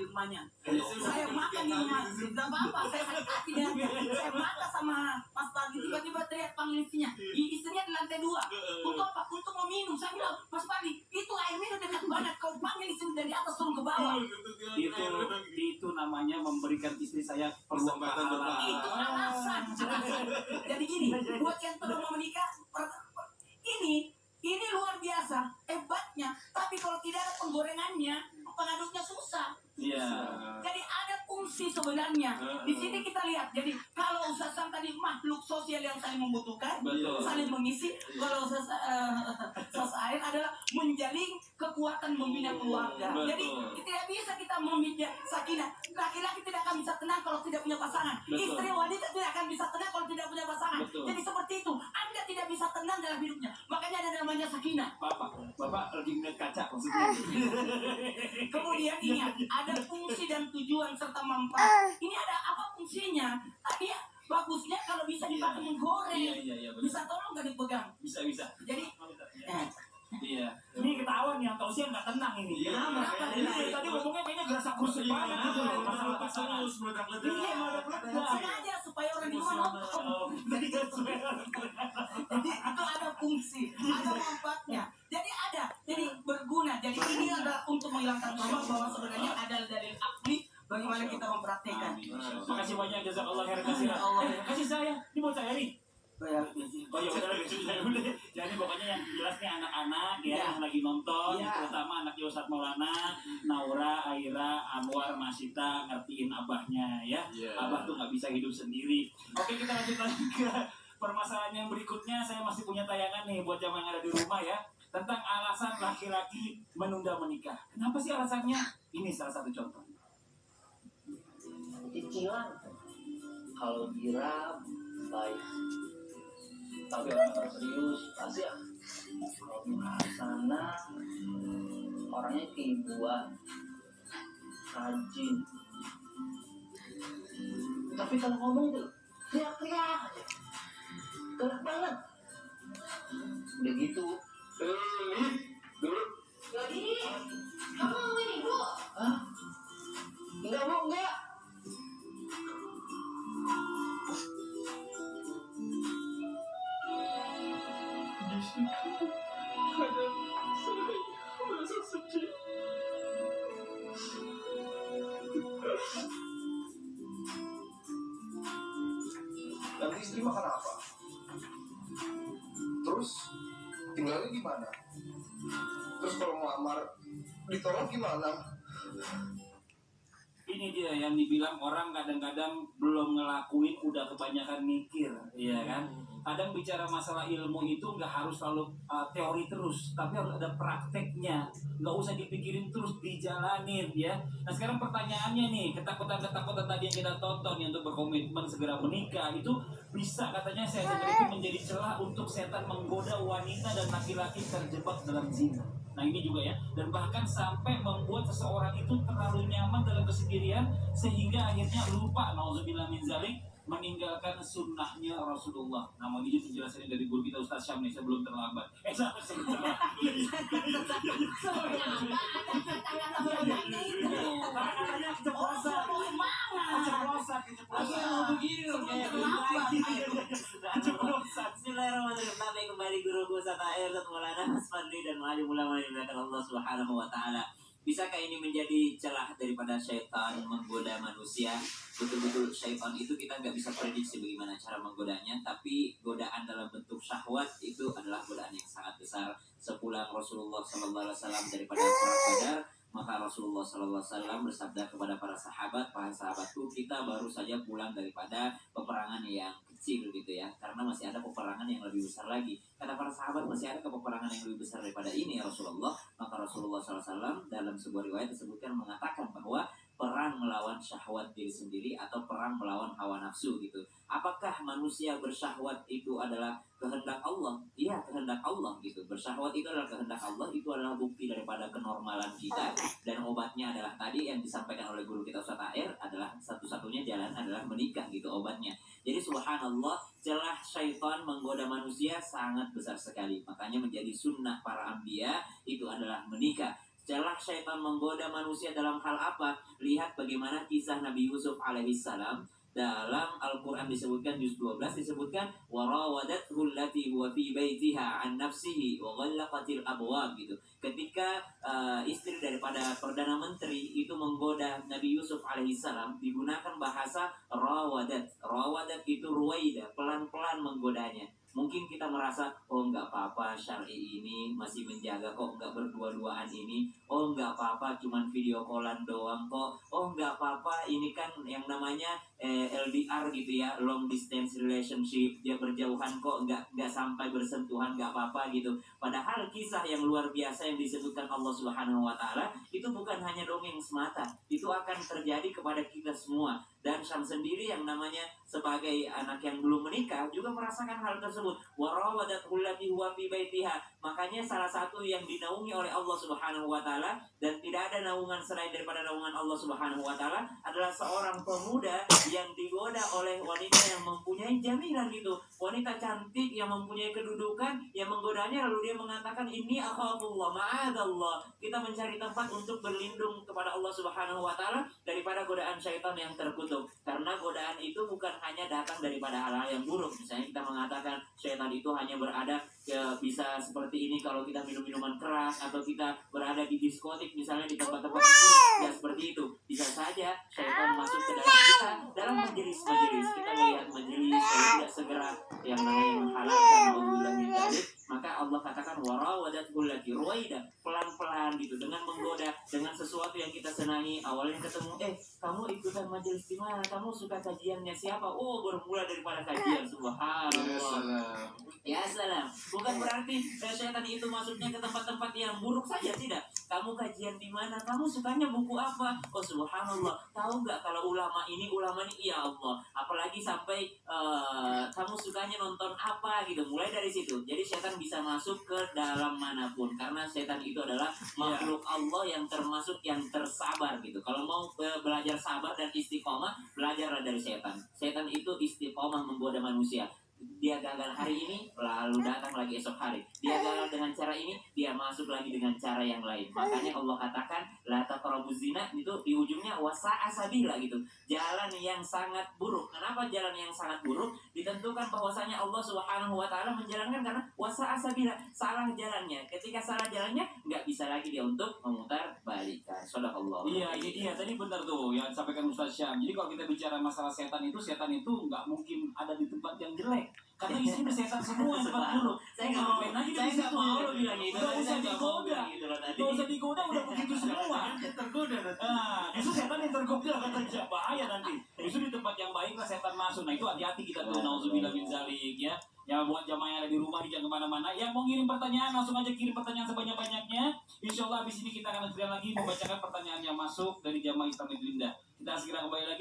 di rumahnya. Saya makan di rumah, tidak apa-apa, saya sakit hati dia. Saya makan sama Mas Pagi, tiba-tiba teriak panggil istrinya. Istrinya di lantai 2. Untuk apa? Untuk mau minum. Saya bilang, Mas Pagi, itu air minum dekat banget. Kau panggil istri dari atas turun ke bawah. Itu namanya memberikan istri saya peluang pahala. Itu alasan. Jadi gini, buat yang terus mau menikah, ini luar biasa hebatnya. Tapi kalau tidak ada penggorengannya, pengaduknya susah. Iya. Jadi ada fungsi sebenarnya. Di sini kita lihat. Jadi kalau Ustaz Sam tadi makhluk sosial yang saling membutuhkan, Betul. saling mengisi. Kalau Ustaz Air adalah menjalin kekuatan membina keluarga. Betul. Jadi tidak bisa kita membina sakinah. Laki-laki tidak akan bisa tenang kalau tidak punya pasangan. Betul. Istri wanita tidak akan bisa tenang kalau tidak punya pasangan. Betul. Jadi seperti itu. Anda tidak bisa tenang dalam hidupnya. Makanya ada namanya sakinah. Bapak lagi ngeliat kaca maksudnya. Kemudian ingat, ada fungsi dan tujuan serta manfaat. Ini ada apa fungsinya? Tadi bagusnya kalau bisa dipakai menggoreng. Iya, betul. Bisa tolong nggak dipegang? Bisa. Jadi, Iya. Ini ketahuan nih, atau sih nggak tenang ini. Iya, kenapa? Ini tadi ngomongnya kayaknya gerasa kursi banget gitu. Masalah pasangan. Iya, meledak-ledak. sengaja supaya orang di rumah nonton. Jadi itu ada fungsi, ada manfaatnya. Jadi berguna. Jadi ini adalah untuk menghilangkan trauma bahwa sebenarnya ada dalil akli bagaimana kita mempraktekkan. Makasih banyak, jazakallah khairan katsiran. Kasih saya, ini buat saya nih. Oh ya benar, udah. Jadi pokoknya yang jelas nih anak-anak ya yang lagi nonton, terutama anaknya Ustadz Maulana, Naura, Aira, Anwar, Masita, ngertiin abahnya ya. Abah tuh nggak bisa hidup sendiri. Oke, kita lanjut lagi ke permasalahan yang berikutnya. Saya masih punya tayangan nih buat jamaah yang ada di rumah ya, tentang alasan laki-laki menunda menikah. Kenapa sih alasannya? Ini salah satu contoh. Cicilan kalau dirab baik, tapi orang serius pasti ya. Kalau di sana orangnya keibuan, rajin, tapi kalau ngomong tuh teriak-teriak aja, galak banget. Udah gitu dulu. Jadi, kamu ngomongin ibu? Hah? Enggak bu, enggak. Kadang saya merasa sedih. Nanti istri makan apa? Terus tinggalnya gimana? Terus kalau ngelamar ditolak gimana? Ini dia yang dibilang orang kadang-kadang belum ngelakuin udah kebanyakan mikir, ya kan? Kadang bicara masalah ilmu itu nggak harus selalu teori terus, tapi harus ada prakteknya. Nggak usah dipikirin terus, dijalanin ya. Nah sekarang pertanyaannya nih, ketakutan-ketakutan tadi yang kita tonton yang untuk berkomitmen segera menikah itu bisa katanya saya dengar itu menjadi celah untuk setan menggoda wanita dan laki-laki terjebak dalam zina. Nah ini juga ya, dan bahkan sampai membuat seseorang itu terlalu nyaman dalam kesendirian sehingga akhirnya lupa, nauzubillah min zalik, meninggalkan sunnahnya Rasulullah. Namun ini penjelasannya dari guru kita Ustaz Syam nih, sebelum terlambat. Sebelum terlambat. Katanya keceplosan. Bismillahirrahmanirrahim. Sampai kembali guruku Ustaz Air, Ustaz Maulana, Mas Fadli dan wali ulama yang dimuliakan Allah Subhanahu wa taala. Bisakah ini menjadi celah daripada syaitan menggoda manusia? Betul-betul syaitan itu kita nggak bisa prediksi bagaimana cara menggodanya, tapi godaan dalam bentuk syahwat itu adalah godaan yang sangat besar. Sepulang Rasulullah SAW daripada perang Badar, maka Rasulullah SAW bersabda kepada para sahabat, para sahabatku, kita baru saja pulang daripada peperangan yang kecil gitu ya, karena masih ada peperangan yang lebih besar lagi. Kata para sahabat, masih ada peperangan yang lebih besar daripada ini ya Rasulullah. Maka Rasulullah SAW dalam sebuah riwayat disebutkan mengatakan bahwa perang melawan syahwat diri sendiri atau perang melawan hawa nafsu gitu. Apakah manusia bersyahwat itu adalah kehendak Allah? Iya, kehendak Allah gitu. Bersyahwat itu adalah kehendak Allah, itu adalah bukti daripada kenormalan kita, dan obatnya adalah tadi yang disampaikan oleh guru kita Ustaz Air adalah satu-satunya jalan adalah menikah gitu obatnya. Jadi subhanallah, celah syaitan menggoda manusia sangat besar sekali. Makanya menjadi sunnah para anbiya itu adalah menikah. Celah syaitan menggoda manusia dalam hal apa? Lihat bagaimana kisah Nabi Yusuf alaihissalam. Dalam Al-Quran disebutkan juz 12 disebutkan warawadathu allati huwa fi baitiha an nafsihi wa ghallaqatil abwab gitu. Ketika istri daripada Perdana Menteri itu menggoda Nabi Yusuf alaihissalam, digunakan bahasa rawadat. Rawadat itu ruwaida, pelan-pelan menggodanya. Mungkin kita merasa, oh nggak apa-apa, syar'i ini masih menjaga kok, nggak berdua-duaan ini. Oh nggak apa-apa, cuman video callan doang kok. Oh nggak apa-apa, ini kan yang namanya LDR gitu ya, long distance relationship, dia berjauhan kok, nggak sampai bersentuhan, nggak apa-apa gitu. Padahal kisah yang luar biasa yang disebutkan Allah Subhanahu Wa Taala itu bukan hanya dongeng semata, itu akan terjadi kepada kita semua. Dan Syam sendiri yang namanya sebagai anak yang belum menikah juga merasakan hal tersebut. Warawadathu allati huwa fi baitiha. Makanya salah satu yang dinaungi oleh Allah Subhanahu Wa Taala dan tidak ada naungan selain daripada naungan Allah Subhanahu Wa Taala adalah seorang pemuda yang digoda oleh wanita yang mempunyai jaminan gitu. Wanita cantik yang mempunyai kedudukan yang menggodanya, lalu dia mengatakan ini akhafullah, ma'adallah. Kita mencari tempat untuk berlindung kepada Allah Subhanahu Wa Taala daripada godaan syaitan yang terkutuk. Karena godaan itu bukan hanya datang daripada hal-hal yang buruk. Misalnya kita mengatakan syaitan itu hanya berada bisa seperti ini kalau kita minum minuman keras, atau kita berada di diskotik misalnya, di tempat-tempat yang buruk, ya seperti itu. Bisa saja syaitan masuk ke dalam kita dalam majelis-majelis. Kita melihat majelis kalau tidak segera yang namanya menghalalkan naudzubillah min dzalik, maka Allah katakan warawadathu allati ruwaida, pelan-pelan gitu, dengan menggoda, dengan sesuatu yang kita senangi. Awalnya ketemu, kamu ikutan majelis di mana? Kamu suka kajiannya siapa? Oh, bermula daripada kajian. Subhanallah. Ya salam. Bukan berarti syaitan itu masuknya ke tempat-tempat yang buruk saja, tidak. Kamu kajian di mana? Kamu sukanya buku apa? Oh subhanallah. Tahu nggak kalau ulama ini, ya Allah. Apalagi sampai kamu sukanya nonton apa gitu. Mulai dari situ. Jadi syaitan bisa masuk ke dalam manapun, karena syaitan itu adalah makhluk Allah yang termasuk yang tersabar gitu. Kalau mau belajar sabar dan istiqomah, belajarlah dari syaitan. Syaitan itu istiqomah menggoda manusia. Dia gagal hari ini, lalu datang lagi esok hari. Dia gagal dengan cara ini, dia masuk lagi dengan cara yang lain. Makanya Allah katakan la taqrabuz zina, itu di ujungnya wasa'a sabila gitu. Jalan yang sangat buruk. Kenapa jalan yang sangat buruk? Ditentukan bahwasanya Allah Subhanahu Wa Taala menjalankan karena wasa'a sabila, salah jalannya. Ketika salah jalannya, nggak bisa lagi dia untuk memutar balikan. Shadaqallah. Iya, ini dia tadi benar tuh yang disampaikan Ustaz Syam. Jadi kalau kita bicara masalah setan itu nggak mungkin ada di tempat yang jelek. Karena isinya setan semua, tempat buruk. Saya nggak mau lo bilang itu. Nggak usah digoda. Nggak usah digoda, udah begitu semua. Tergoda. Justru setan yang tergoda akan terjadi bahaya nanti. Justru di tempat yang baik lah setan masuk. Nah itu hati-hati kita tuh. Nauzubillah min dzalik ya. Ya buat jamaah yang ada di rumah, jangan kemana-mana. Yang mau ngirim pertanyaan langsung aja kirim pertanyaan sebanyak-banyaknya. Insya Allah habis ini kita akan segera lagi membacakan pertanyaan yang masuk dari jamaah Islam Negeri Indah. Kita segera kembali lagi.